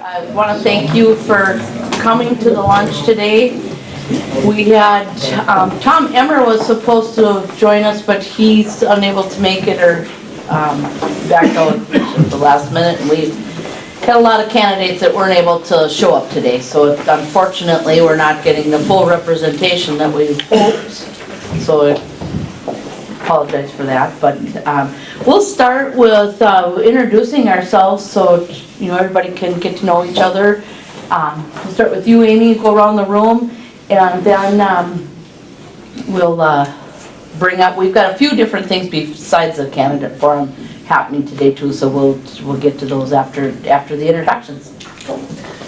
I want to thank you for coming to the lunch today. We had, Tom Emmer was supposed to join us, but he's unable to make it or backed out at the last minute. And we had a lot of candidates that weren't able to show up today. So unfortunately, we're not getting the full representation that we hoped. So I apologize for that. But we'll start with introducing ourselves so everybody can get to know each other. We'll start with you, Amy, go around the room, and then we'll bring up, we've got a few different things besides the candidate forum happening today too, so we'll get to those after the introductions.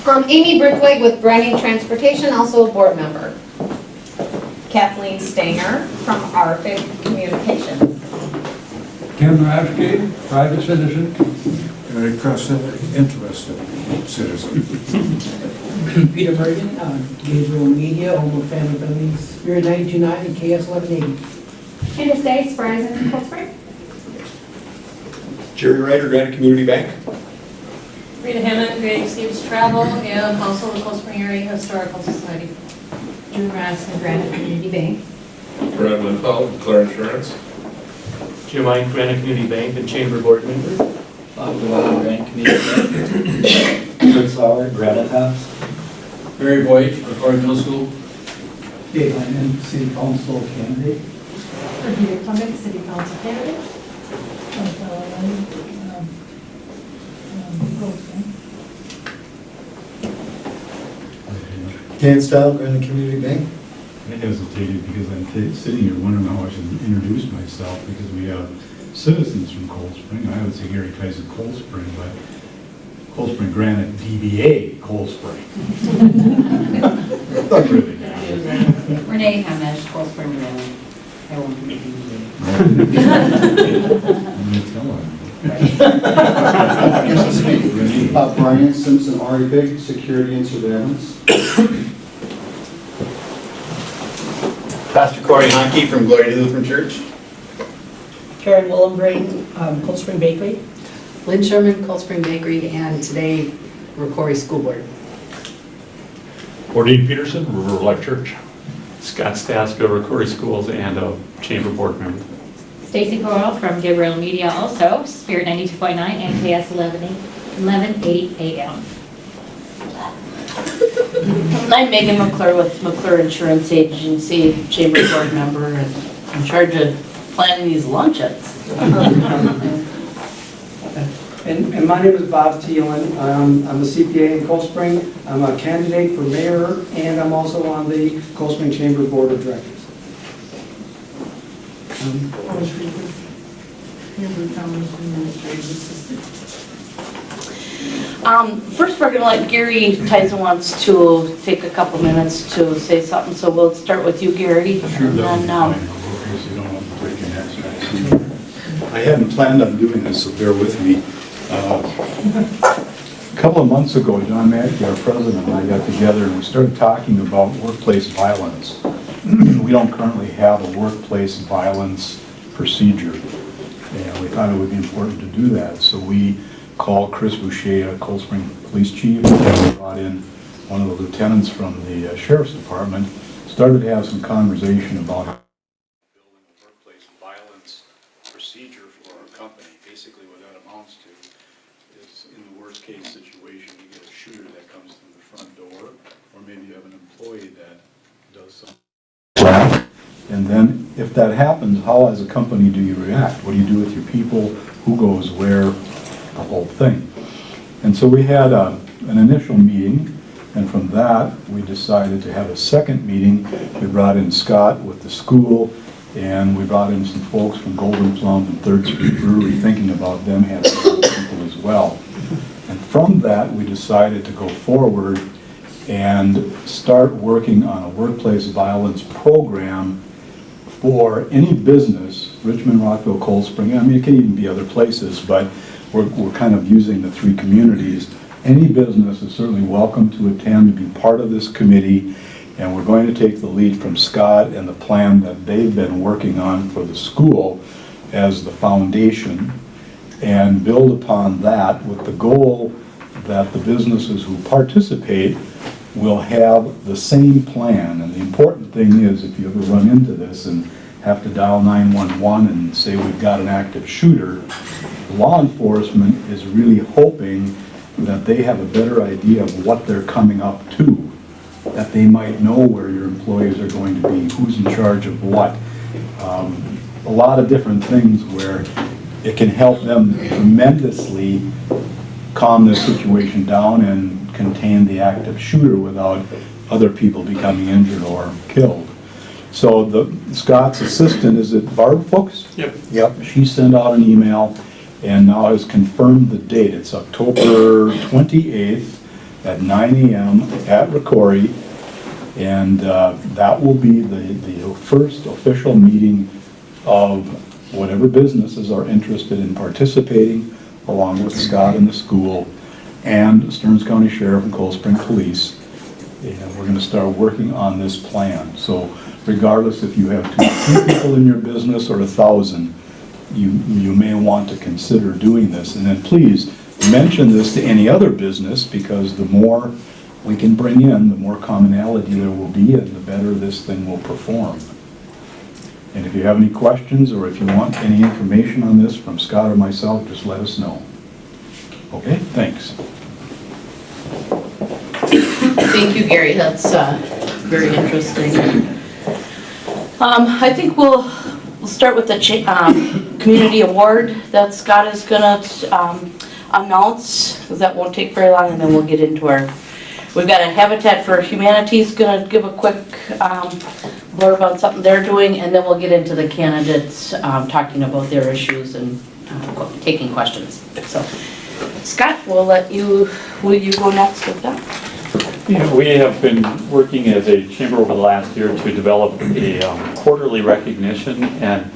Amy Brickwig with Branding Transportation, also a board member. Kathleen Stanger from RFIG Communications. Ken Raschke, private citizen. Eric Crescent, interested citizen. Peter Mergen, Gabriel Media, Home of Family Buildings, Spirit 929 and KS 1180. Candace Day, Verizon, Cold Spring. Jerry Ryder, Granite Community Bank. Rita Hammond, Creative Steve's Travel, and also the Cold Spring Area Historical Society. Drew Raskin, Granite Community Bank. Brad Winfeld, Claire Insurance. Jim Mine, Granite Community Bank and Chamber Board Member. Bob DeWitt, Granite Community Bank. Chris Sauer, Granite House. Barry Boyd, Record Middle School. Dave Lyman, City Council candidate. Peter Clement, City Council candidate. Ken Style, Granite Community Bank. I hesitated because I'm sitting here wondering how I should introduce myself because we have citizens from Cold Spring. I would say Gary Tyson Cold Spring, but Cold Spring Granite DBA Cold Spring. Not really. Renee Hamish, Cold Spring Granite. I won't be Brian Simpson, RFIG, Security and Surveillance. Pastor Corey Honkey from Glory to Lutheran Church. Karen Willenbrain, Cold Spring Bakery. Lynn Sherman, Cold Spring Bakery, and today, Rocori School Board. Ordine Peterson, River Life Church. Scott Staska, Rocori Schools, and a Chamber Board member. Stacy Coral from Gabriel Media, also Spirit 92.9 and KS 1180 AM. I'm Megan McClure with McClure Insurance Agency, Chamber Board member, and in charge of planning these luncheons. And my name is Bob Thielen. I'm a CPA in Cold Spring. I'm a candidate for mayor, and I'm also on the Cold Spring Chamber Board of Directors. First, we're going to let Gary Tyson wants to take a couple minutes to say something, so we'll start with you, Gary. Sure, and then, I hadn't planned on doing this, so bear with me. A couple of months ago, John Mackey, our president, and I got together and we started talking about workplace violence. We don't currently have a workplace violence procedure, and we thought it would be important to do that. So we called Chris Boucher, a Cold Spring police chief, and we brought in one of the lieutenants from the sheriff's department, started to have some conversation about building a workplace violence procedure for our company. Basically what that amounts to is in the worst case situation, you get a shooter that comes through the front door, or maybe you have an employee that does something. And then if that happens, how as a company do you react? What do you do with your people? Who goes where? The whole thing. And so we had an initial meeting, and from that we decided to have a second meeting. We brought in Scott with the school, and we brought in some folks from Golden Plum and Third Street Brewery, thinking about them having people as well. And from that we decided to go forward and start working on a workplace violence program for any business, Richmond, Rockville, Cold Spring. I mean, it can even be other places, but we're kind of using the three communities. Any business is certainly welcome to attend, to be part of this committee, and we're going to take the lead from Scott and the plan that they've been working on for the school as the foundation, and build upon that with the goal that the businesses who participate will have the same plan. And the important thing is, if you ever run into this and have to dial 911 and say we've got an active shooter, law enforcement is really hoping that they have a better idea of what they're coming up to, that they might know where your employees are going to be, who's in charge of what. A lot of different things where it can help them tremendously calm the situation down and contain the active shooter without other people becoming injured or killed. So Scott's assistant, is it Barb Fuchs? Yep. Yep, she sent out an email and now has confirmed the date. It's October 28th at 9 a.m. at Ricori. And that will be the first official meeting of whatever businesses are interested in participating, along with Scott and the school and Stearns County Sheriff and Cold Spring Police. And we're going to start working on this plan. So regardless if you have 2 people in your business or 1,000, you may want to consider doing this. And then please mention this to any other business, because the more we can bring in, the more commonality there will be and the better this thing will perform. And if you have any questions or if you want any information on this from Scott or myself, just let us know. Okay, thanks. Thank you, Gary, that's very interesting. I think we'll start with the community award that Scott is gonna announce, because that won't take very long, and then we'll get into we've got a Habitat for Humanity's gonna give a quick blurb on something they're doing, and then we'll get into the candidates talking about their issues and taking questions. So, Scott, will you go next with that? Yeah, we have been working as a chamber over the last year to develop a quarterly recognition, and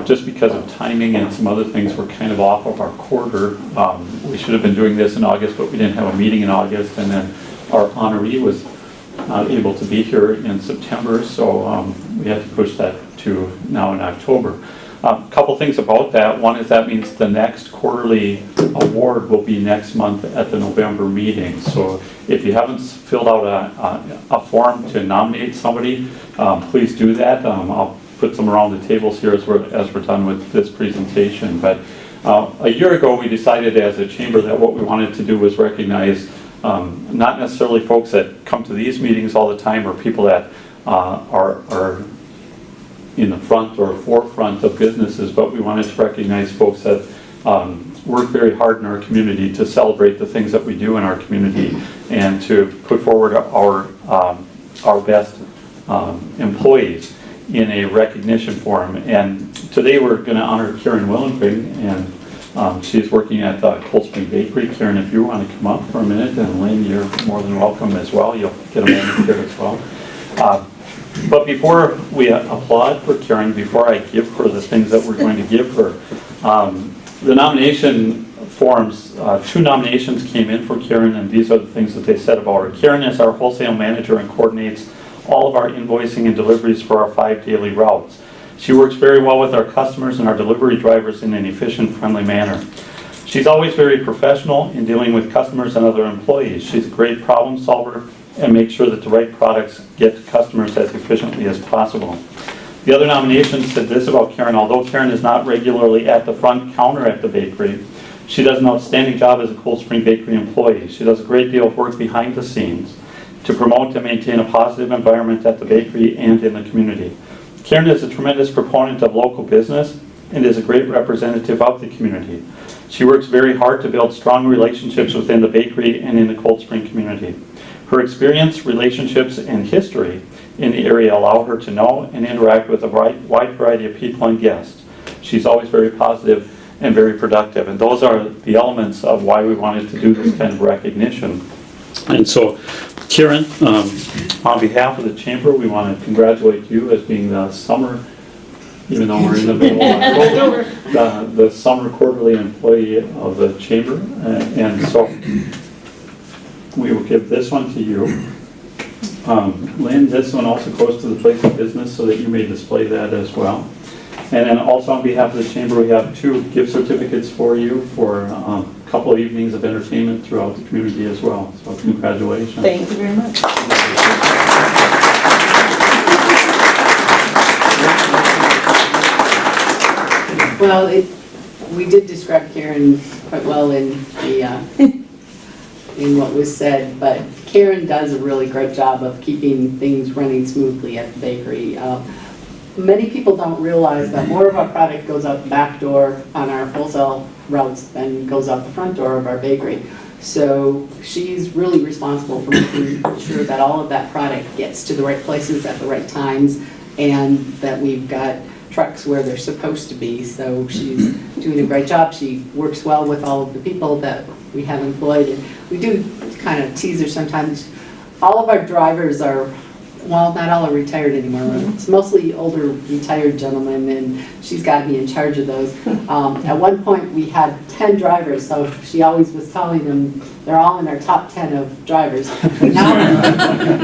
just because of timing and some other things, we're kind of off of our quarter. We should have been doing this in August, but we didn't have a meeting in August, and then our honoree was not able to be here in September, so we had to push that to now in October. A couple things about that. One is that means the next quarterly award will be next month at the November meeting. So if you haven't filled out a form to nominate somebody, please do that. I'll put some around the tables here as we're done with this presentation. But a year ago we decided as a chamber that what we wanted to do was recognize not necessarily folks that come to these meetings all the time or people that are in the front or forefront of businesses, but we wanted to recognize folks that work very hard in our community to celebrate the things that we do in our community and to put forward our best employees in a recognition forum. And today we're going to honor Karen Willenpring, and she's working at the Cold Spring Bakery. Karen, if you want to come up for a minute, and Lynn, you're more than welcome as well. You'll get a moment here as well. But before we applaud for Karen, before I give her the things that we're going to give her, the nomination forms, 2 nominations came in for Karen, and these are the things that they said about her. Karen is our wholesale manager and coordinates all of our invoicing and deliveries for our 5 daily routes. She works very well with our customers and our delivery drivers in an efficient, friendly manner. She's always very professional in dealing with customers and other employees. She's a great problem solver and makes sure that the right products get to customers as efficiently as possible. The other nominations said this about Karen: although Karen is not regularly at the front counter at the bakery, she does an outstanding job as a Cold Spring Bakery employee. She does a great deal of work behind the scenes to promote and maintain a positive environment at the bakery and in the community. Karen is a tremendous proponent of local business and is a great representative of the community. She works very hard to build strong relationships within the bakery and in the Cold Spring community. Her experience, relationships, and history in the area allow her to know and interact with a wide variety of people and guests. She's always very positive and very productive, and those are the elements of why we wanted to do this kind of recognition. And so, Karen, on behalf of the chamber, we want to congratulate you as being the summer, even though we're in the middle of October, the summer quarterly employee of the chamber, and so we will give this one to you. Lynn, this one also goes to the place of business so that you may display that as well. And then also on behalf of the chamber, we have 2 gift certificates for you for couple of evenings of entertainment throughout the community as well. So congratulations. Thank you very much. Well, we did describe Karen quite well in the, in what was said, but Karen does a really great job of keeping things running smoothly at the bakery. Many people don't realize that more of our product goes out the back door on our wholesale routes than goes out the front door of our bakery. So she's really responsible for making sure that all of that product gets to the right places at the right times, and that we've got trucks where they're supposed to be. So she's doing a great job. She works well with all of the people that we have employed. And we do kind of tease her sometimes. All of our drivers are, well, not all are retired anymore. It's mostly older retired gentlemen, and she's got to be in charge of those. At one point, we had 10 drivers, so she always was telling them they're all in our top 10 of drivers. Now,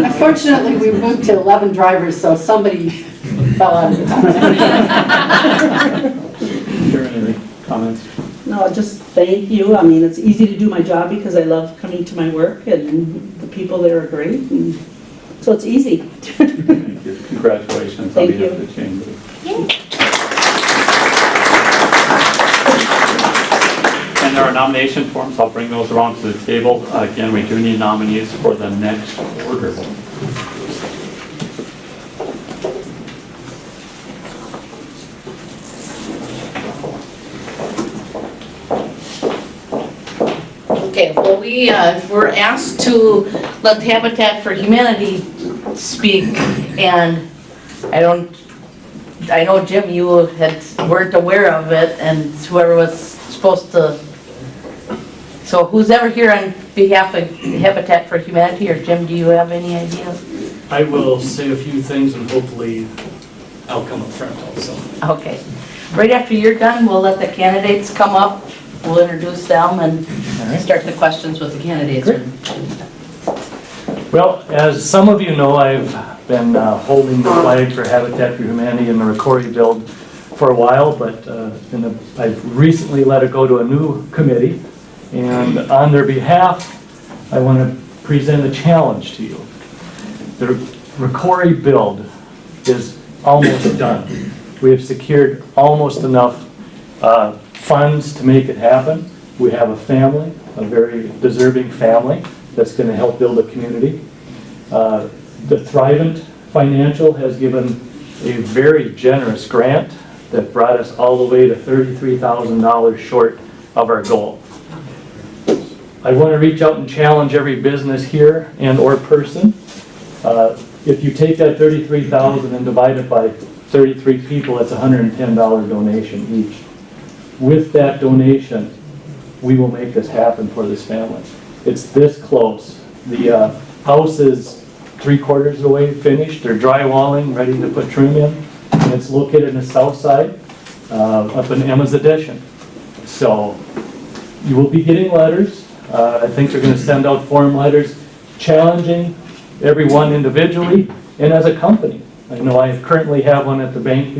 unfortunately, we moved to 11 drivers, so somebody fell out of the top 10. Karen, any comments? No, just thank you. I mean, it's easy to do my job because I love coming to my work, and the people there are great. And so it's easy. Thank you. Congratulations Thank on behalf you. of the chamber. And there are nomination forms. I'll bring those around to the table. Again, we do need nominees for the next order. Okay, well, we were asked to let Habitat for Humanity speak, and I know, Jim, you weren't aware of it, and whoever was supposed to, so who's ever here on behalf of Habitat for Humanity, or Jim, do you have any idea? I will say a few things and hopefully I'll come up front also. Okay. Right after you're done, we'll let the candidates come up, we'll introduce them, and start the questions with the candidates. Well, as some of you know, I've been holding the flag for Habitat for Humanity in the Ricori build for a while, but I've recently let it go to a new committee, and on their behalf, I want to present a challenge to you. The Ricori build is almost done. We have secured almost enough funds to make it happen. We have a family, a very deserving family, that's going to help build a community. The Thrivent Financial has given a very generous grant that brought us all the way to $33,000 short of our goal. I want to reach out and challenge every business here and or person. If you take that $33,000 and divide it by 33 people, that's a $110 donation each. With that donation, we will make this happen for this family. It's this close. The house is 3/4 of the way finished. They're drywalling, ready to put trim in. And it's located in the south side, up in Emma's Addition. So you will be getting letters. I think they're going to send out form letters challenging everyone individually and as a company. I know I currently have one at the bank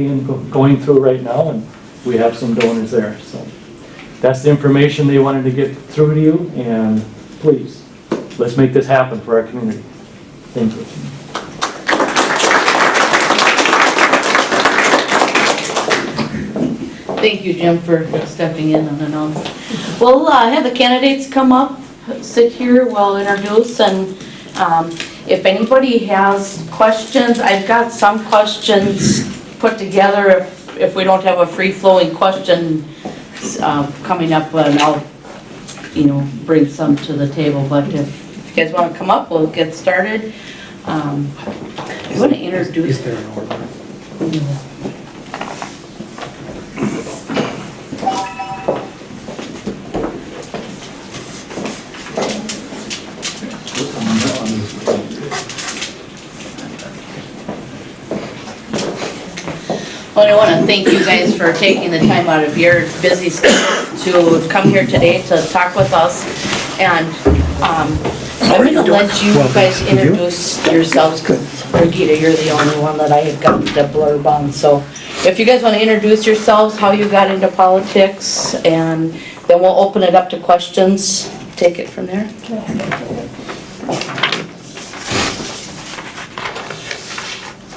going through right now, and we have some donors there. So that's the information they wanted to get through to you, and please, let's make this happen for our community. Thank you. Thank you, Jim, for stepping in on and on. We'll have the candidates come up, sit here, we'll introduce, and if anybody has questions, I've got some questions put together if we don't have a free-flowing question coming up, and I'll, bring some to the table, but if you guys want to come up, we'll get started. I'm going to introduce... Well, I want to thank you guys for taking the time out of your busy schedule to come here today to talk with us. And I'm going to let you guys introduce yourselves, because Regina, you're the only one that I had gotten the blurb on. So if you guys want to introduce yourselves, how you got into politics, and then we'll open it up to questions. Take it from there.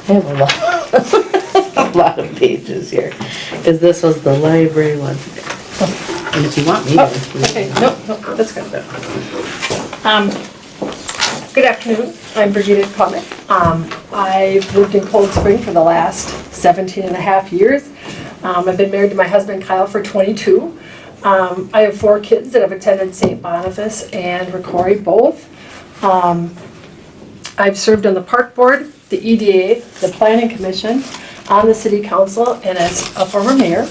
I have a lot of pages here, because this was the library one. And if you want me to. Okay, nope, that's good. Good afternoon, I'm Brigida Comic. I've lived in Cold Spring for the last 17 and a half years. I've been married to my husband Kyle for 22. I have 4 kids that have attended St. Boniface and Ricori both. I've served on the Park Board, the EDA, the Planning Commission, on the City Council, and as a former mayor.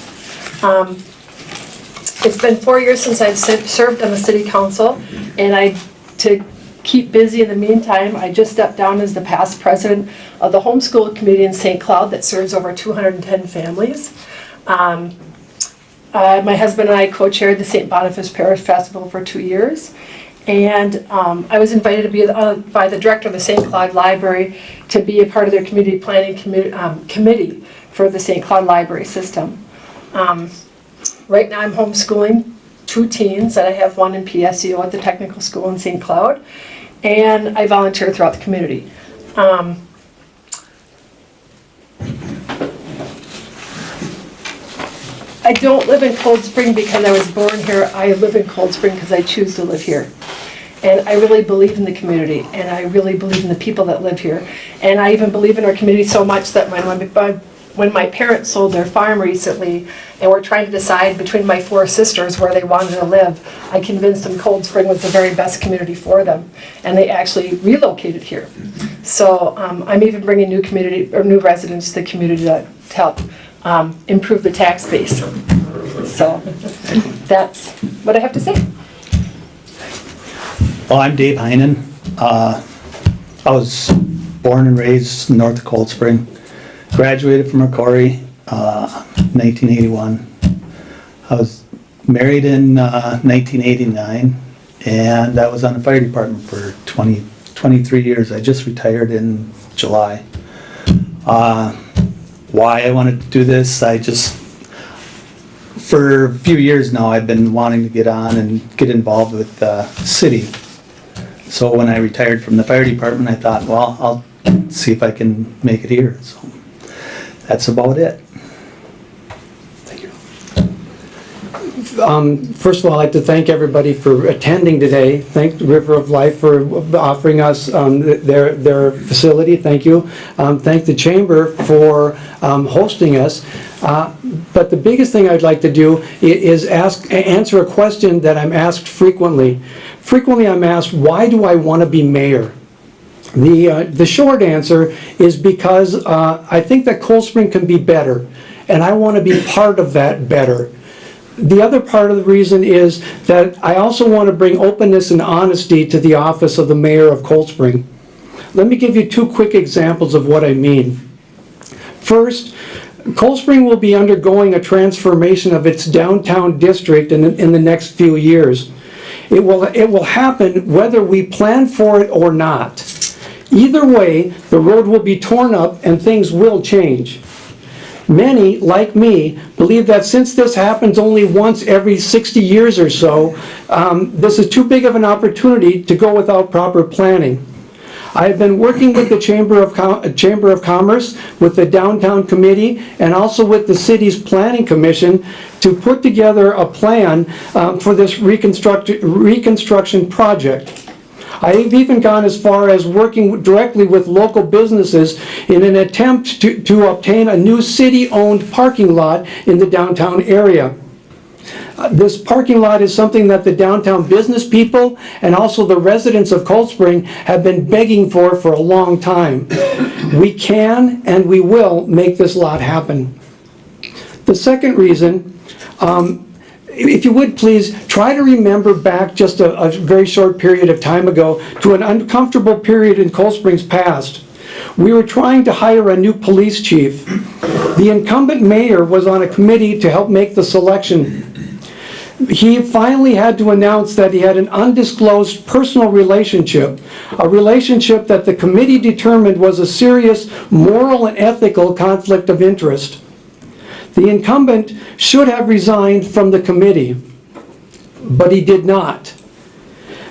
It's been 4 years since I've served on the City Council, and to keep busy in the meantime, I just stepped down as the past president of the Homeschool Committee in St. Cloud that serves over 210 families. My husband and I co-chaired the St. Boniface Parish Festival for 2 years. And I was invited to be by the director of the St. Cloud Library to be a part of their community planning committee for the St. Cloud Library system. Right now I'm homeschooling 2 teens, and I have 1 in PSEO at the technical school in St. Cloud, and I volunteer throughout the community. I don't live in Cold Spring because I was born here. I live in Cold Spring because I choose to live here. And I really believe in the community, and I really believe in the people that live here. And I even believe in our community so much that when my parents sold their farm recently and were trying to decide between my 4 sisters where they wanted to live, I convinced them Cold Spring was the very best community for them. And they actually relocated here. So I'm even bringing new residents to the community to help improve the tax base. So that's what I have to say. Well, I'm Dave Heinen. I was born and raised north of Cold Spring. Graduated from Ricori, 1981. I was married in 1989, and I was on the fire department for 23 years. I just retired in July. Why I wanted to do this, for a few years now, I've been wanting to get on and get involved with the city. So when I retired from the fire department, I thought, well, I'll see if I can make it here. So that's about it. Thank you. First of all, I'd like to thank everybody for attending today. Thank River of Life for offering us their facility. Thank you. Thank the Chamber for hosting us. But the biggest thing I'd like to do is answer a question that I'm asked frequently. Frequently I'm asked, why do I want to be mayor? The short answer is because I think that Cold Spring can be better, and I want to be part of that better. The other part of the reason is that I also want to bring openness and honesty to the office of the mayor of Cold Spring. Let me give you 2 quick examples of what I mean. First, Cold Spring will be undergoing a transformation of its downtown district in the next few years. It will happen whether we plan for it or not. Either way, the road will be torn up and things will change. Many, like me, believe that since this happens only once every 60 years or so, this is too big of an opportunity to go without proper planning. I have been working with the Chamber of Commerce, with the Downtown Committee, and also with the city's Planning Commission to put together a plan for this reconstruction project. I have even gone as far as working directly with local businesses in an attempt to obtain a new city-owned parking lot in the downtown area. This parking lot is something that the downtown business people and also the residents of Cold Spring have been begging for a long time. We can and we will make this lot happen. The second reason, if you would please try to remember back just a very short period of time ago to an uncomfortable period in Cold Spring's past. We were trying to hire a new police chief. The incumbent mayor was on a committee to help make the selection. He finally had to announce that he had an undisclosed personal relationship, a relationship that the committee determined was a serious moral and ethical conflict of interest. The incumbent should have resigned from the committee. but he did not.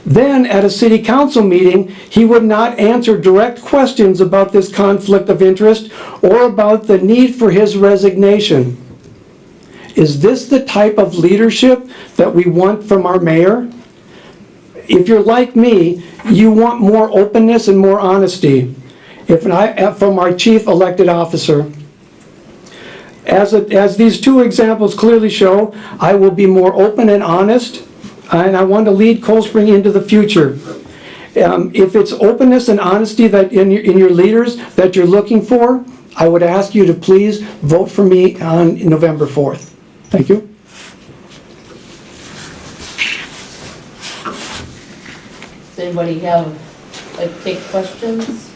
Then, at a city council meeting, he would not answer direct questions about this conflict of interest or about the need for his resignation. Is this the type of leadership that we want from our mayor? If you're like me, you want more openness and more honesty from our chief elected officer. As these two examples clearly show, I will be more open and honest, and I want to lead Cold Spring into the future. If it's openness and honesty that in your leaders that you're looking for, I would ask you to please vote for me on November 4th. Thank you. Does anybody take questions?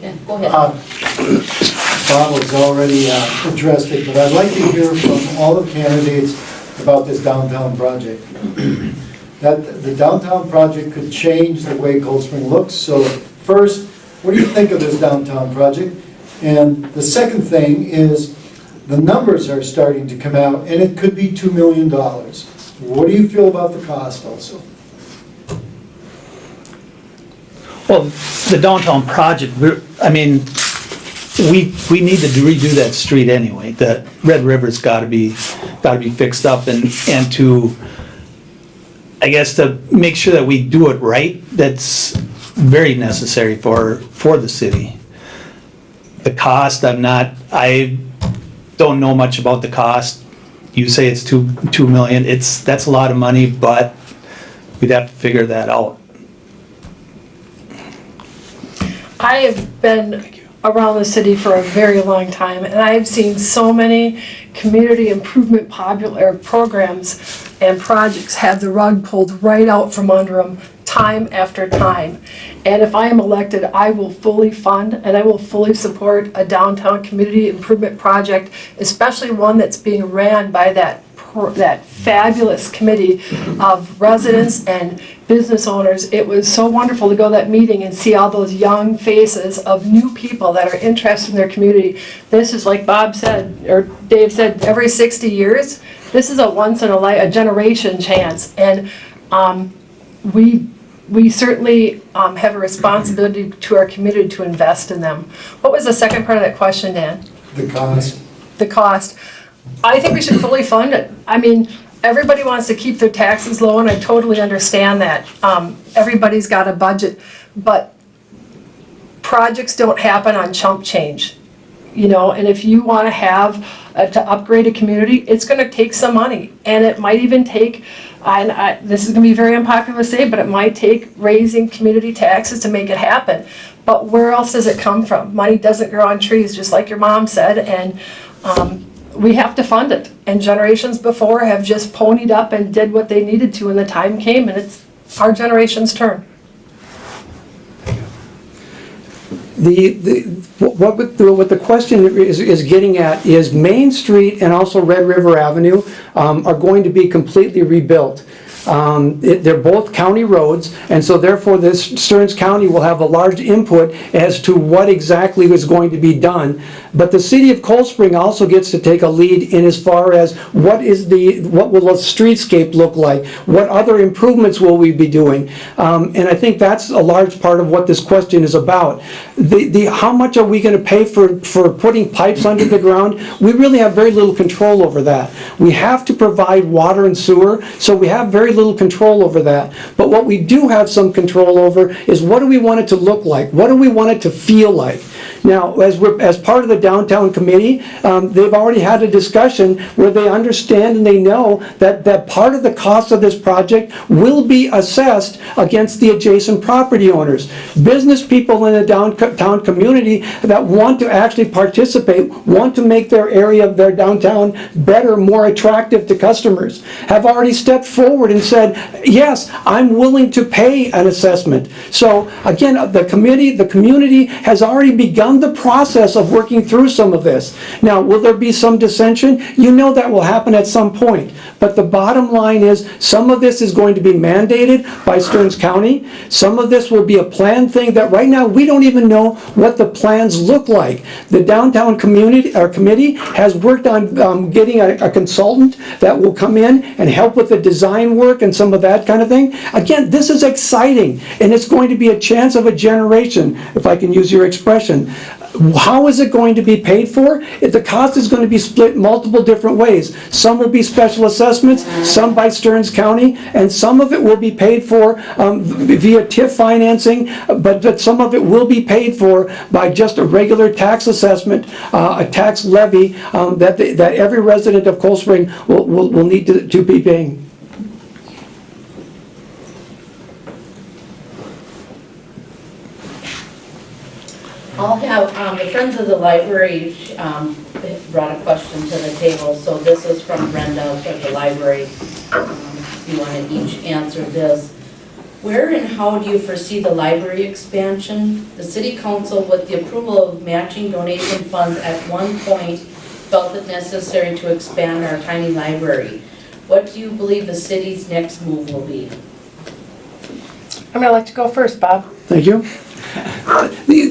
Yeah, go ahead. Bob has already addressed it, but I'd like to hear from all the candidates about this downtown project. That the downtown project could change the way Cold Spring looks. So first, what do you think of this downtown project? And the second thing is the numbers are starting to come out, and it could be $2 million. What do you feel about the cost also? Well, the downtown project, I mean, we need to redo that street anyway. The Red River's gotta be fixed up and to, I guess, to make sure that we do it right, that's very necessary for the city. The cost, I don't know much about the cost. You say it's $2 million, that's a lot of money, but we'd have to figure that out. I have been around the city for a very long time, and I've seen so many community improvement programs and projects have the rug pulled right out from under them time after time. And if I am elected, I will fully fund and I will fully support a downtown community improvement project, especially one that's being ran by that fabulous committee of residents and business owners. It was so wonderful to go to that meeting and see all those young faces of new people that are interested in their community. This is, like Bob said, or Dave said, every 60 years, this is a once in a generation chance. And we certainly have a responsibility to our community to invest in them. What was the second part of that question, Dan? The cost. The cost. I think we should fully fund it. I mean, everybody wants to keep their taxes low, and I totally understand that. Everybody's got a budget, but projects don't happen on chump change, you know, and if you want to have to upgrade a community, it's going to take some money, and it might even take, this is going to be very unpopular to say, but it might take raising community taxes to make it happen. But where else does it come from? Money doesn't grow on trees, just like your mom said, and we have to fund it. And generations before have just ponied up and did what they needed to when the time came, and it's our generation's turn. What the question is getting at is Main Street and also Red River Avenue are going to be completely rebuilt. They're both county roads, and so therefore this Stearns County will have a large input as to what exactly is going to be done. But the city of Cold Spring also gets to take a lead in as far as what will the streetscape look like? What other improvements will we be doing? And I think that's a large part of what this question is about. How much are we going to pay for putting pipes under the ground? We really have very little control over that. We have to provide water and sewer, so we have very little control over that. But what we do have some control over is what do we want it to look like? What do we want it to feel like? Now, as part of the downtown committee, they've already had a discussion where they understand and they know that part of the cost of this project will be assessed against the adjacent property owners. Business people in the downtown community that want to actually participate, want to make their area of their downtown better, more attractive to customers, have already stepped forward and said, yes, I'm willing to pay an assessment. So again, the community has already begun begun the process of working through some of this. Now, will there be some dissension? You know that will happen at some point. But the bottom line is, some of this is going to be mandated by Stearns County. Some of this will be a planned thing that right now we don't even know what the plans look like. The downtown committee has worked on getting a consultant that will come in and help with the design work and some of that kind of thing. Again, this is exciting, and it's going to be a chance of a generation, if I can use your expression. How is it going to be paid for? The cost is going to be split multiple different ways. Some will be special assessments, some by Stearns County, and some of it will be paid for via TIF financing, but some of it will be paid for by just a regular tax assessment, a tax levy that every resident of Cold Spring will need to be paying. I'll have, the Friends of the Library brought a question to the table, so this is from Brenda of the library. You want to each answer this. Where and how do you foresee the library expansion? The City Council, with the approval of matching donation funds at one point, felt it necessary to expand our tiny library. What do you believe the city's next move will be? I'm going to like to go first, Bob. Thank you.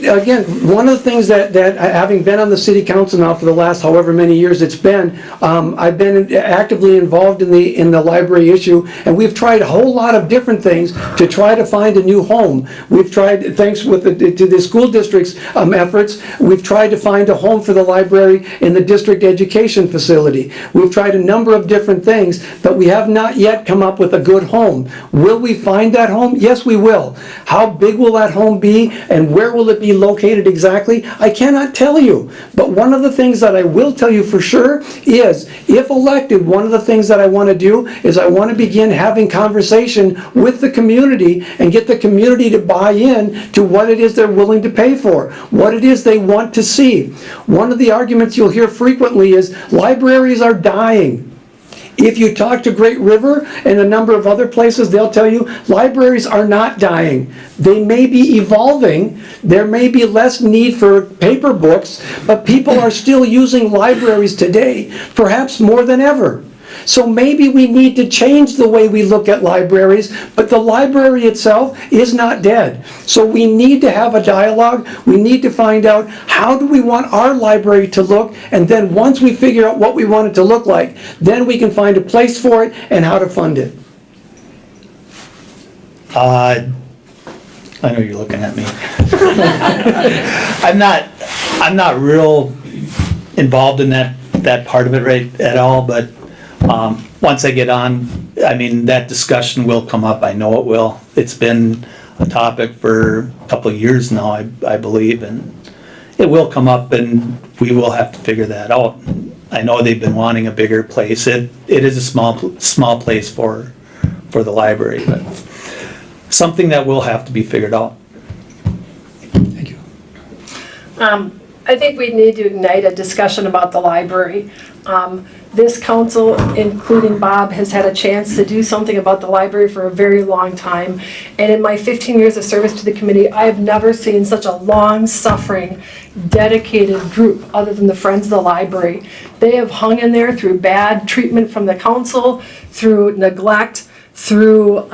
Again, one of the things that having been on the city council now for the last however many years it's been, I've been actively involved in the library issue, and we've tried a whole lot of different things to try to find a new home. We've tried, thanks to the school district's efforts, we've tried to find a home for the library in the district education facility. We've tried a number of different things, but we have not yet come up with a good home. Will we find that home? Yes, we will. How big will that home be? And where will it be located exactly? I cannot tell you. But one of the things that I will tell you for sure is, if elected, one of the things that I want to do is I want to begin having conversation with the community and get the community to buy in to what it is they're willing to pay for, what it is they want to see. One of the arguments you'll hear frequently is libraries are dying. If you talk to Great River and a number of other places, they'll tell you libraries are not dying. They may be evolving. There may be less need for paper books, but people are still using libraries today, perhaps more than ever. So maybe we need to change the way we look at libraries, but the library itself is not dead. So we need to have a dialogue. We need to find out, how do we want our library to look, and then once we figure out what we want it to look like, then we can find a place for it and how to fund it. I know you're looking at me. I'm not real involved in that part of it right at all, but once I get on, I mean, that discussion will come up. I know it will. It's been a topic for a couple of years now, I believe, and it will come up, and we will have to figure that out. I know they've been wanting a bigger place. It is a small place for the library, but something that will have to be figured out. Thank you. I think we need to ignite a discussion about the library. This council, including Bob, has had a chance to do something about the library for a very long time. And in my 15 years of service to the committee, I have never seen such a long-suffering, dedicated group other than the Friends of the Library. They have hung in there through bad treatment from the council, through neglect, through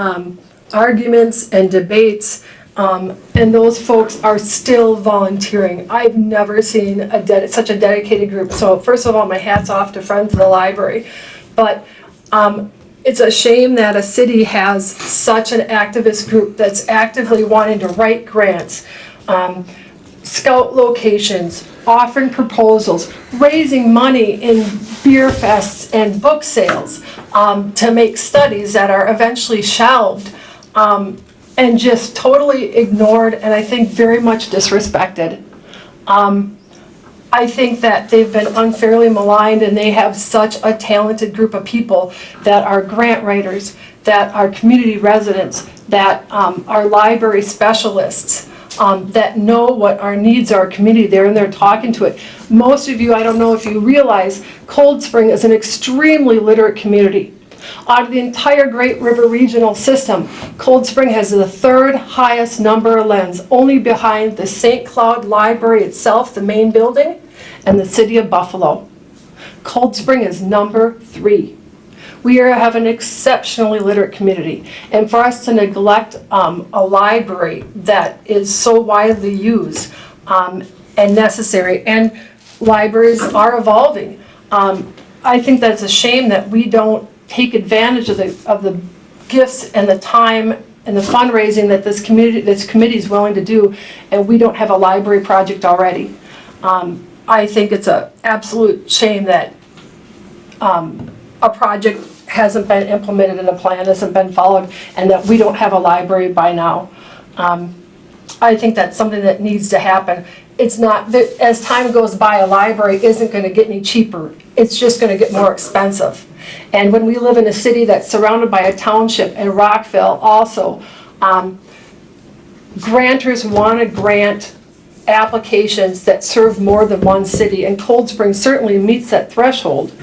arguments and debates. And those folks are still volunteering. I've never seen such a dedicated group. So first of all, my hat's off to Friends of the Library. But it's a shame that a city has such an activist group that's actively wanting to write grants, scout locations, offering proposals, raising money in beer fests and book sales to make studies that are eventually shelved. And just totally ignored, and I think very much disrespected. I think that they've been unfairly maligned, and they have such a talented group of people that are grant writers, that are community residents, that are library specialists, that know what our needs are, community. They're in there talking to it. Most of you, I don't know if you realize, Cold Spring is an extremely literate community. Out of the entire Great River Regional System, Cold Spring has the third highest number of lens, only behind the St. Cloud Library itself, the main building, and the city of Buffalo. Cold Spring is number 3. We have an exceptionally literate community, and for us to neglect a library that is so widely used and necessary, and libraries are evolving. I think that's a shame that we don't take advantage of the gifts and the time and the fundraising that this committee is willing to do, and we don't have a library project already. I think it's an absolute shame that a project hasn't been implemented and a plan hasn't been followed, and that we don't have a library by now. I think that's something that needs to happen. It's not, as time goes by, a library isn't going to get any cheaper. It's just going to get more expensive. And when we live in a city that's surrounded by a township, and Rockville also, grantors want to grant applications that serve more than one city, and Cold Spring certainly meets that threshold.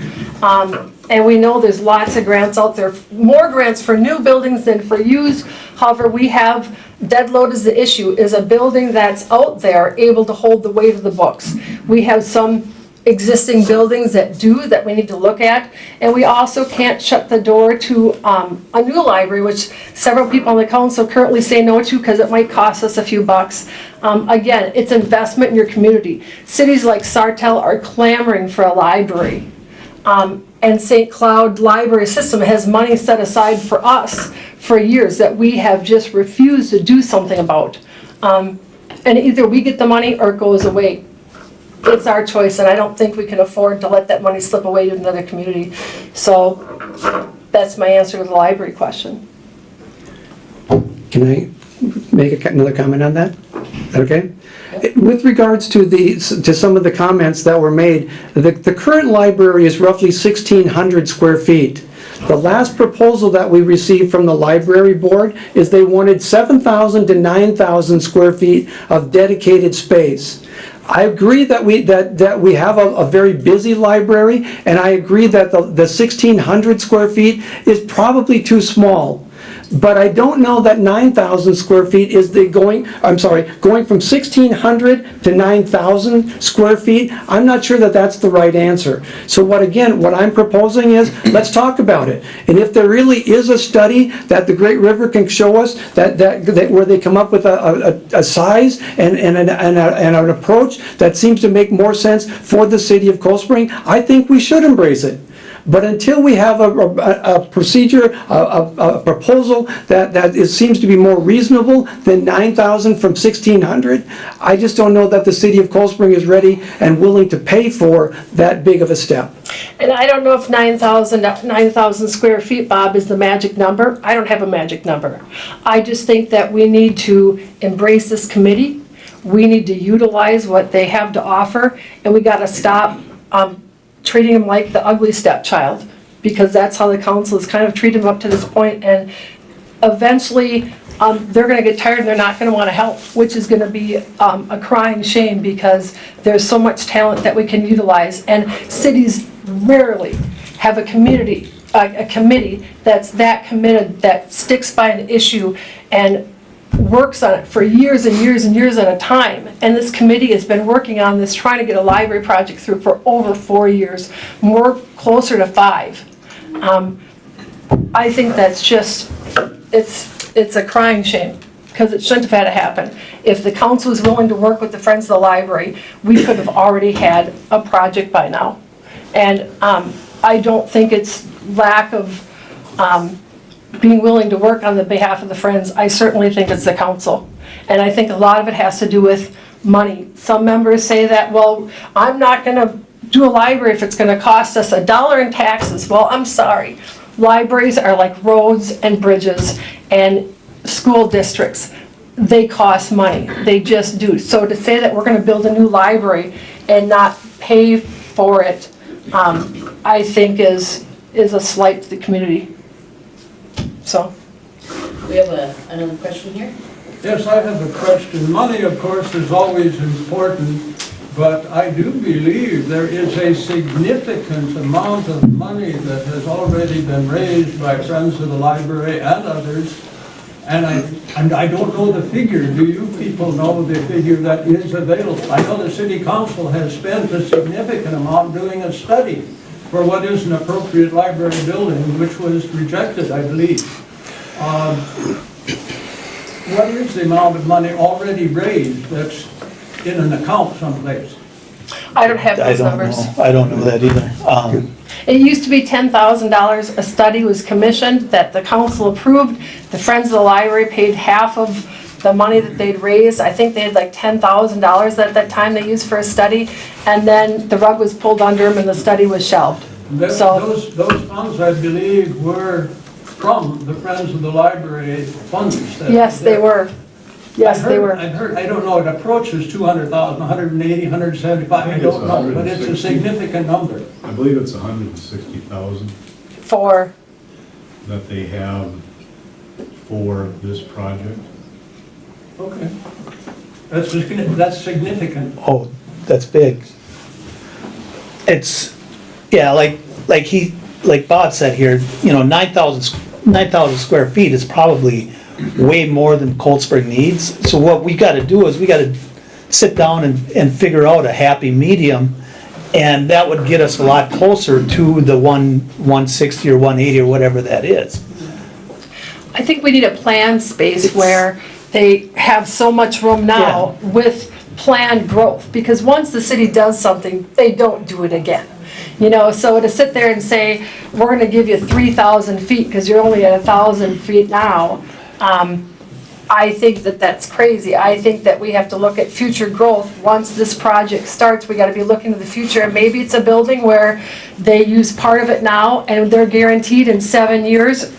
And we know there's lots of grants out there, more grants for new buildings than for used. However, we have, dead load is the issue, is a building that's out there able to hold the weight of the books. We have some existing buildings that do, that we need to look at, and we also can't shut the door to a new library, which several people on the council currently say no to because it might cost us a few bucks. Again, it's investment in your community. Cities like Sartell are clamoring for a library. And St. Cloud Library System has money set aside for us for years that we have just refused to do something about. And either we get the money or it goes away. It's our choice, and I don't think we can afford to let that money slip away to another community. So that's my answer to the library question. Can I make another comment on that? Okay. With regards to some of the comments that were made, the current library is roughly 1,600 square feet. The last proposal that we received from the library board is they wanted 7,000 to 9,000 square feet of dedicated space. I agree that we have a very busy library, and I agree that the 1,600 square feet is probably too small. But I don't know that 9,000 square feet is going from 1,600 to 9,000 square feet. I'm not sure that that's the right answer. So what I'm proposing is, let's talk about it. And if there really is a study that the Great River can show us that where they come up with a size and an approach that seems to make more sense for the city of Cold Spring, I think we should embrace it. But until we have a procedure, a proposal that seems to be more reasonable than 9,000 from 1,600, I just don't know that the city of Cold Spring is ready and willing to pay for that big of a step. And I don't know if 9,000 square feet, Bob, is the magic number. I don't have a magic number. I just think that we need to embrace this committee. We need to utilize what they have to offer, and we got to stop treating them like the ugly stepchild, because that's how the council has kind of treated them up to this point, and eventually they're going to get tired and they're not going to want to help, which is going to be a crying shame, because there's so much talent that we can utilize, and cities rarely have a committee that's that committed, that sticks by an issue and works on it for years and years and years at a time. And this committee has been working on this, trying to get a library project through for over 4 years, more closer to 5. I think that's just, it's a crying shame, because it shouldn't have had to happen. If the council was willing to work with the Friends of the Library, we could have already had a project by now. And I don't think it's lack of being willing to work on the behalf of the Friends. I certainly think it's the council. And I think a lot of it has to do with money. Some members say that, well, I'm not going to do a library if it's going to cost us $1 in taxes. Well, I'm sorry. Libraries are like roads and bridges and school districts. They cost money. They just do. So to say that we're going to build a new library and not pay for it, I think is a slight to the community. So, we have another question here. Yes, I have a question. Money, of course, is always important, But I do believe there is a significant amount of money that has already been raised by Friends of the Library and others. And I don't know the figure. Do you people know the figure that is available? I know the city council has spent a significant amount doing a study for what is an appropriate library building, which was rejected, I believe. What is the amount of money already raised that's in an account someplace? I don't have those numbers. I don't know that either. It used to be $10,000. A study was commissioned that the council approved. The Friends of the Library paid half of the money that they'd raised. I think they had like $10,000 at that time they used for a study. And then the rug was pulled under them and the study was shelved. So Those funds, I believe, were from the Friends of the Library funds. yes, they were. Yes, they were. I've heard, I don't know, it approaches 200,000, 180, 175, I don't know, but it's a significant number. I believe it's 160,000 For, that they have for this project. Okay. That's significant. Oh, that's big. It's, yeah, like Bob said here, 9,000 square feet is probably way more than Cold Spring needs. So what we gotta do is we gotta sit down and figure out a happy medium, and that would get us a lot closer to the 160 or 180 or whatever that is. I think we need a planned space where they have so much room now with planned growth. Because once the city does something, they don't do it again. So to sit there and say, we're gonna give you 3,000 feet because you're only at 1,000 feet now, I think that that's crazy. I think that we have to look at future growth. Once this project starts, we gotta be looking to the future. And maybe it's a building where they use part of it now and they're guaranteed in 7 years,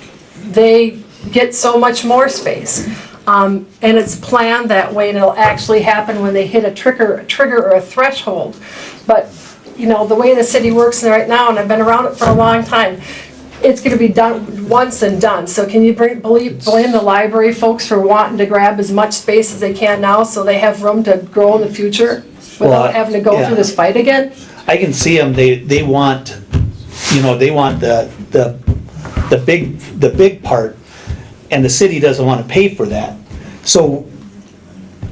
they get so much more space. And it's planned that way and it'll actually happen when they hit a trigger or a threshold. But, the way the city works right now, and I've been around it for a long time, it's gonna be done once and done. So can you blame the library folks for wanting to grab as much space as they can now so they have room to grow in the future without having to go through this fight again? I can see them, they want, they want the big part, and the city doesn't want to pay for that. So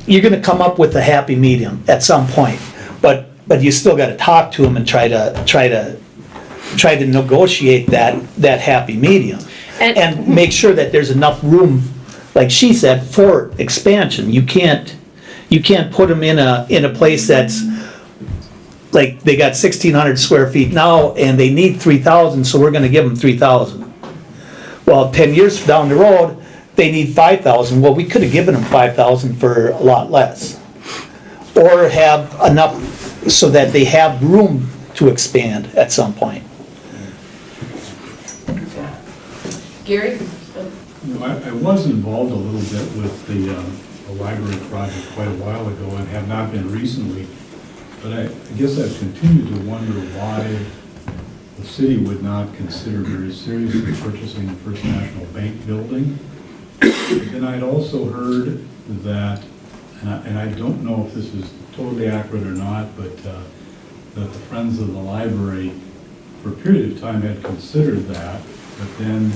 you're gonna come up with a happy medium at some point, but you still gotta talk to them and try to negotiate that happy medium. And make sure that there's enough room, like she said, for expansion. You can't put them in a place that's, like, they got 1,600 square feet now and they need 3,000, so we're gonna give them 3,000. Well, 10 years down the road, they need 5,000. Well, we could have given them 5,000 for a lot less. Or have enough so that they have room to expand at some point. Gary? I was involved a little bit with the library project quite a while ago and have not been recently. But I guess I've continued to wonder why the city would not consider very seriously purchasing the First National Bank building. And I'd also heard that, and I don't know if this is totally accurate or not, but that the Friends of the Library for a period of time had considered that, but then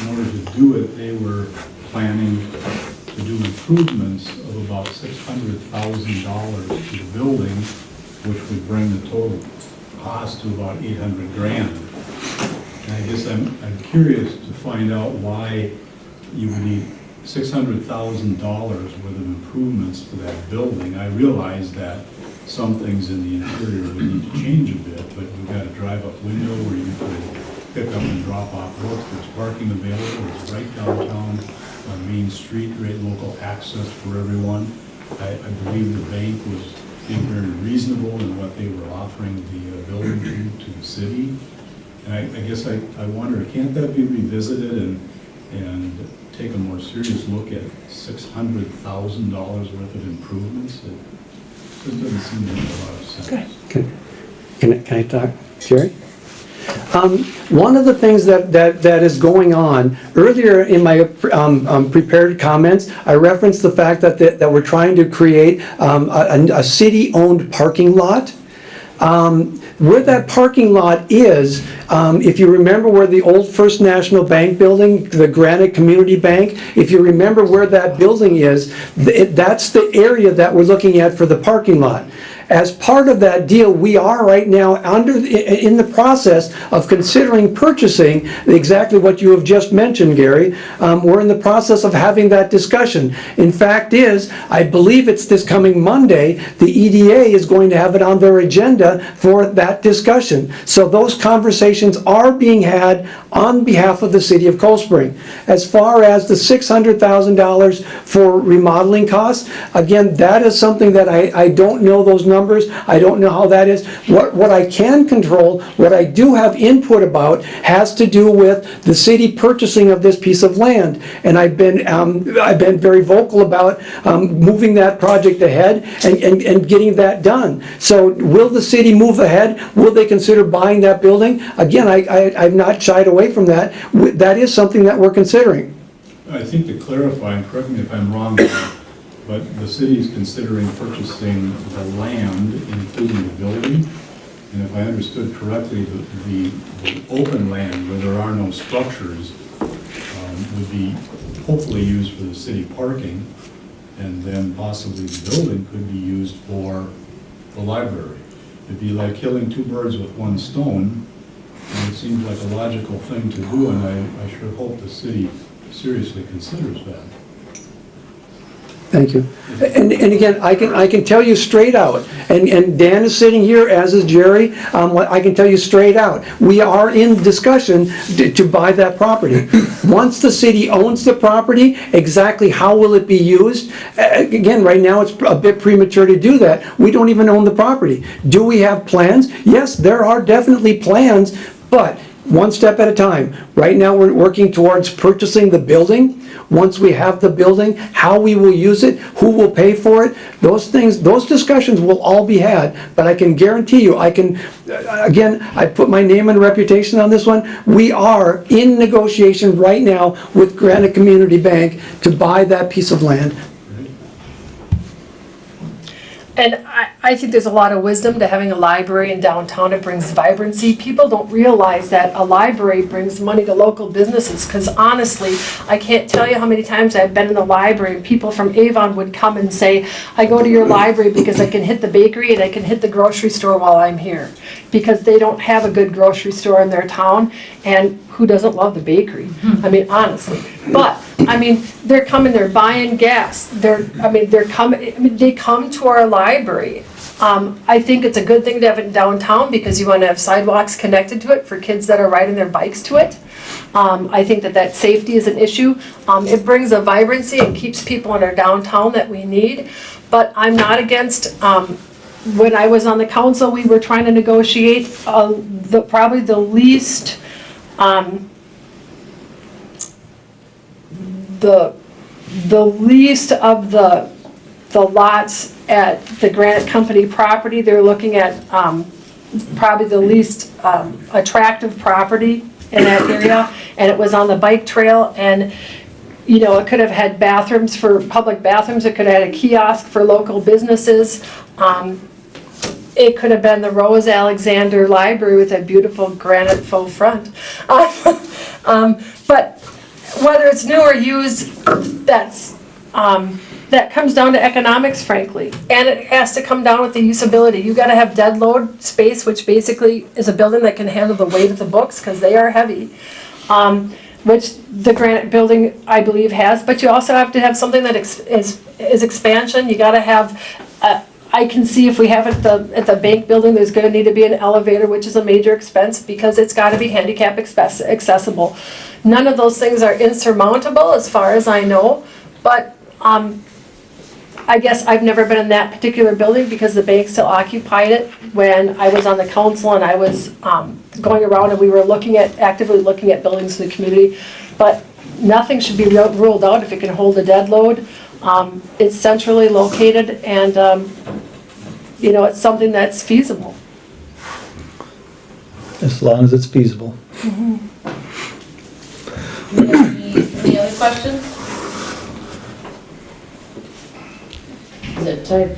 in order to do it, they were planning to do improvements of about $600,000 to the building, which would bring the total cost to about $800,000. And I guess I'm curious to find out why you would need $600,000 worth of improvements to that building. I realize that some things in the interior would need to change a bit, but we've got a drive-up window where you could pick up and drop off books. There's parking available. It's right downtown on Main Street, great local access for everyone. I believe the bank was being very reasonable in what they were offering the building to the city. And I guess I wonder, can't that be revisited and take a more serious look at $600,000 worth of improvements? It doesn't seem to make a lot of sense. Can I talk, Jerry? One of the things that is going on, earlier in my prepared comments, I referenced the fact that we're trying to create a city-owned parking lot. Where that parking lot is, if you remember where the old First National Bank building, the Granite Community Bank, if you remember where that building is, that's the area that we're looking at for the parking lot. As part of that deal, we are right now in the process of considering purchasing exactly what you have just mentioned, Gary. We're in the process of having that discussion. In fact I believe it's this coming Monday, the EDA is going to have it on their agenda for that discussion. So those conversations are being had on behalf of the city of Cold Spring. As far as the $600,000 for remodeling costs, again, that is something that I don't know those numbers. I don't know how that is. What I can control, what I do have input about, has to do with the city purchasing of this piece of land. And I've been very vocal about moving that project ahead and getting that done. So will the city move ahead? Will they consider buying that building? Again, I've not shied away from that. That is something that we're considering. I think to clarify, and correct me if I'm wrong, but the city is considering purchasing the land, including the building. And if I understood correctly, the open land where there are no structures would be hopefully used for the city parking, and then possibly the building could be used for the library. It'd be like killing two birds with one stone, and it seems like a logical thing to do, and I sure hope the city seriously considers that. Thank you. And again, I can tell you straight out, and Dan is sitting here, as is Jerry, I can tell you straight out, we are in discussion to buy that property. Once the city owns the property, exactly how will it be used? Again, right now it's a bit premature to do that. We don't even own the property. Do we have plans? Yes, there are definitely plans, but one step at a time. Right now we're working towards purchasing the building. Once we have the building, how we will use it, who will pay for it, those discussions will all be had. But I can guarantee you, again, I put my name and reputation on this one. We are in negotiation right now with Granite Community Bank to buy that piece of land. And I think there's a lot of wisdom to having a library in downtown. It brings vibrancy. People don't realize that a library brings money to local businesses, because honestly, I can't tell you how many times I've been in the library and people from Avon would come and say, I go to your library because I can hit the bakery and I can hit the grocery store while I'm here, because they don't have a good grocery store in their town. And who doesn't love the bakery? I mean, honestly. But, I mean, they're coming, they're buying gas. They come to our library. I think it's a good thing to have it in downtown, because you want to have sidewalks connected to it for kids that are riding their bikes to it. I think that safety is an issue. It brings a vibrancy and keeps people in our downtown that we need. But I'm not against, when I was on the council, we were trying to negotiate probably the least, the least of the lots at the Granite Company property. They're looking at probably the least attractive property in that area, and it was on the bike trail, and you know, it could have had bathrooms for public bathrooms, it could have had a kiosk for local businesses. It could have been the Rose Alexander Library with a beautiful granite faux front. But whether it's new or used, that comes down to economics, frankly. And it has to come down with the usability. You gotta have dead load space, which basically is a building that can handle the weight of the books, because they are heavy, which the Granite building, I believe, has. But you also have to have something that is expansion. You gotta have, I can see if we have it at the bank building, there's gonna need to be an elevator, which is a major expense, because it's gotta be handicap accessible. None of those things are insurmountable, as far as I know, but I guess I've never been in that particular building, because the bank still occupied it when I was on the council, and I was going around and we were actively looking at buildings in the community. But nothing should be ruled out if it can hold a dead load. It's centrally located, and you know, it's something that's feasible. as long as it's feasible. Any other questions? Is it time?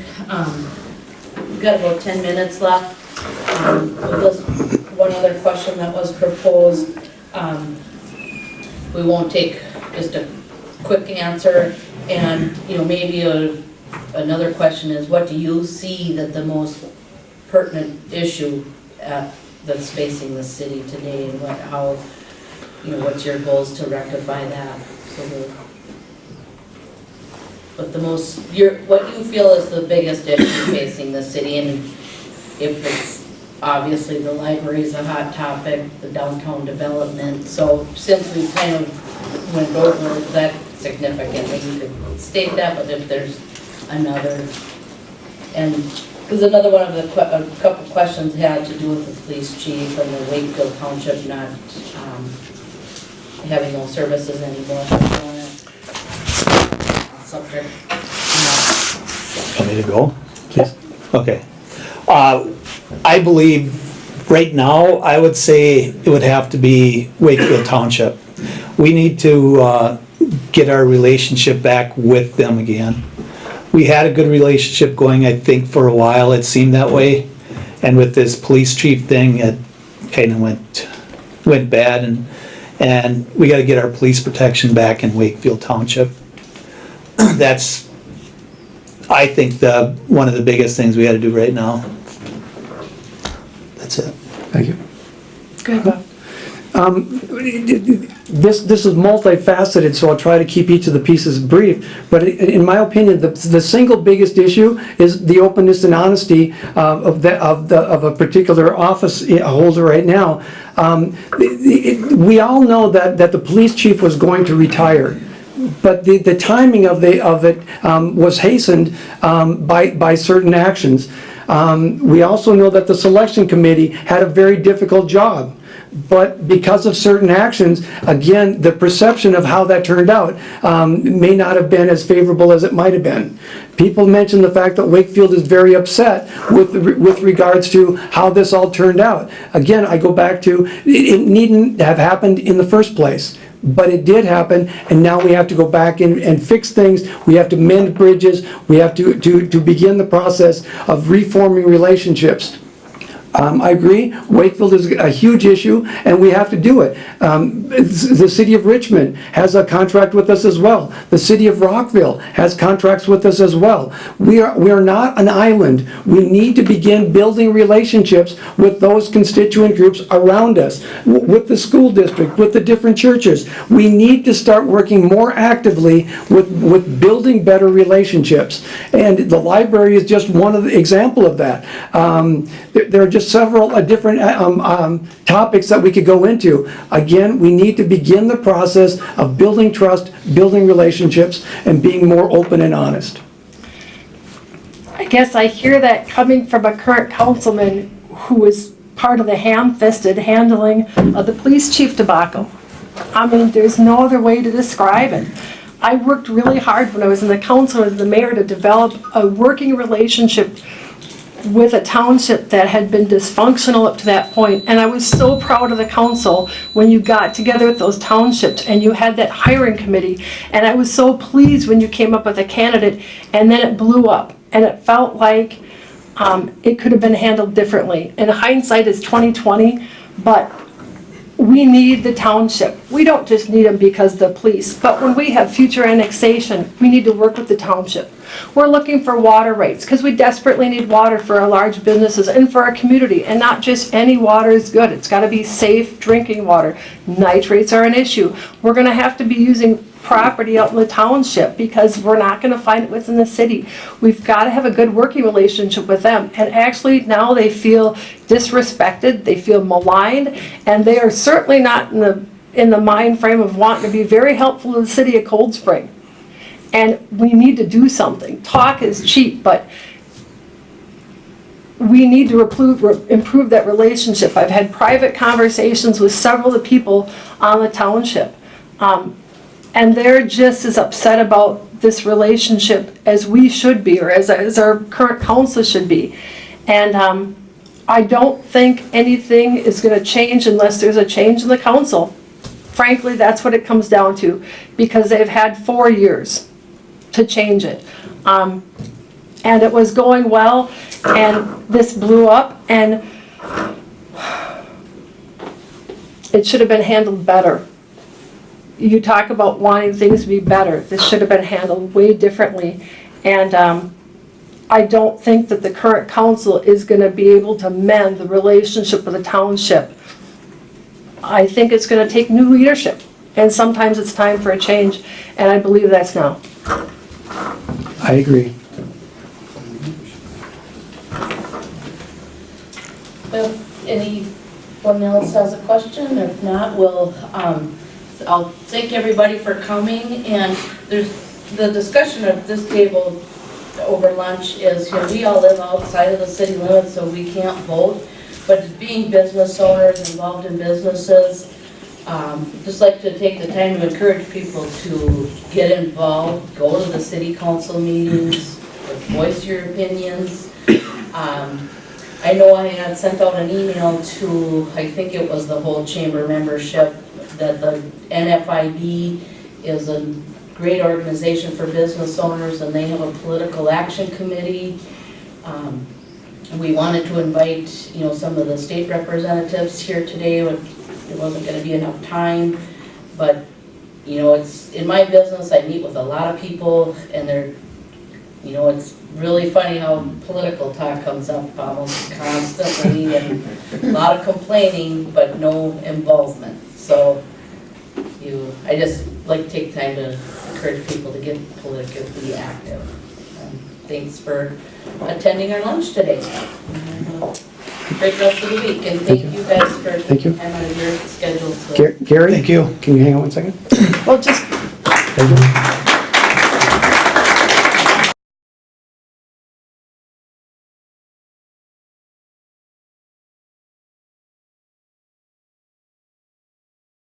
We've got about 10 minutes left. There's one other question that was proposed. We won't take just a quick answer, and maybe another question is, what do you see that the most pertinent issue that's facing the city today, and what's your goals to rectify that? What you feel is the biggest issue facing the city, and if it's obviously the library is a hot topic, the downtown development. So since we kind of went over that significantly, you could state that, but if there's another, and because another one of a couple questions had to do with the police chief and the Wakefield Township not having those services anymore. Subject. Want me to go? Please. Okay. I believe right now, I would say it would have to be Wakefield Township. We need to get our relationship back with them again. We had a good relationship going, I think, for a while. It seemed that way. And with this police chief thing, it kind of went bad. And we got to get our police protection back in Wakefield Township. That's, I think, one of the biggest things we got to do right now. That's it. Thank you. Good, Bob. This is multifaceted, so I'll try to keep each of the pieces brief. But in my opinion, the single biggest issue is the openness and honesty of a particular office holder right now. We all know that the police chief was going to retire. But the timing of it was hastened by certain actions. We also know that the selection committee had a very difficult job. But because of certain actions, again, the perception of how that turned out may not have been as favorable as it might have been. People mention the fact that Wakefield is very upset with regards to how this all turned out. Again, I go back to, it needn't have happened in the first place. But it did happen, and now we have to go back and fix things. We have to mend bridges. We have to begin the process of reforming relationships. I agree, Wakefield is a huge issue, and we have to do it. The city of Richmond has a contract with us as well. The city of Rockville has contracts with us as well. We are not an island. We need to begin building relationships with those constituent groups around us, with the school district, with the different churches. We need to start working more actively with building better relationships. And the library is just one of the example of that. There are just several different topics that we could go into. Again, we need to begin the process of building trust, building relationships, and being more open and honest. I guess I hear that coming from a current councilman who was part of the ham-fisted handling of the police chief debacle. I mean, there's no other way to describe it. I worked really hard when I was in the council as the mayor to develop a working relationship with a township that had been dysfunctional up to that point. And I was so proud of the council when you got together with those townships and you had that hiring committee. And I was so pleased when you came up with a candidate and then it blew up. And it felt like it could have been handled differently. And hindsight is 20/20, but we need the township. We don't just need them because the police, but when we have future annexation, we need to work with the township. We're looking for water rates because we desperately need water for our large businesses and for our community, and not just any water is good. It's got to be safe drinking water. Nitrates are an issue. We're going to have to be using property out in the township because we're not going to find it within the city. We've got to have a good working relationship with them. And actually now they feel disrespected, they feel maligned, and they are certainly not in the mind frame of wanting to be very helpful to the city of Cold Spring. And we need to do something. Talk is cheap, but we need to improve that relationship. I've had private conversations with several of the people on the township. And they're just as upset about this relationship as we should be, or as our current council should be. And I don't think anything is gonna change unless there's a change in the council. Frankly, that's what it comes down to, because they've had 4 years to change it. And it was going well, and this blew up, and it should have been handled better. You talk about wanting things to be better. This should have been handled way differently. And I don't think that the current council is going to be able to mend the relationship with the township. I think it's going to take new leadership. And sometimes it's time for a change, and I believe that's now. I agree. If anyone else has a question, if not, I'll thank everybody for coming, and there's, the discussion of this table over lunch is, we all live outside of the city limits, so we can't vote, but being business owners involved in businesses, just like to take the time to encourage people to get involved, go to the city council meetings, voice your opinions. I know I had sent out an email to, I think it was the whole chamber membership, that the NFIB is a great organization for business owners, and they have a political action committee. We wanted to invite, some of the state representatives here today, but there wasn't gonna be enough time. But, it's, in my business, I meet with a lot of people, and they're, it's really funny how political talk comes up almost constantly, and a lot of complaining, but no involvement. So, I just like to take time to encourage people to get politically active. Thanks for attending our lunch today. Great rest of the week, and thank you guys for taking time out of your schedule. Gary? Thank you. Can you hang on one second? Well, just Thank you.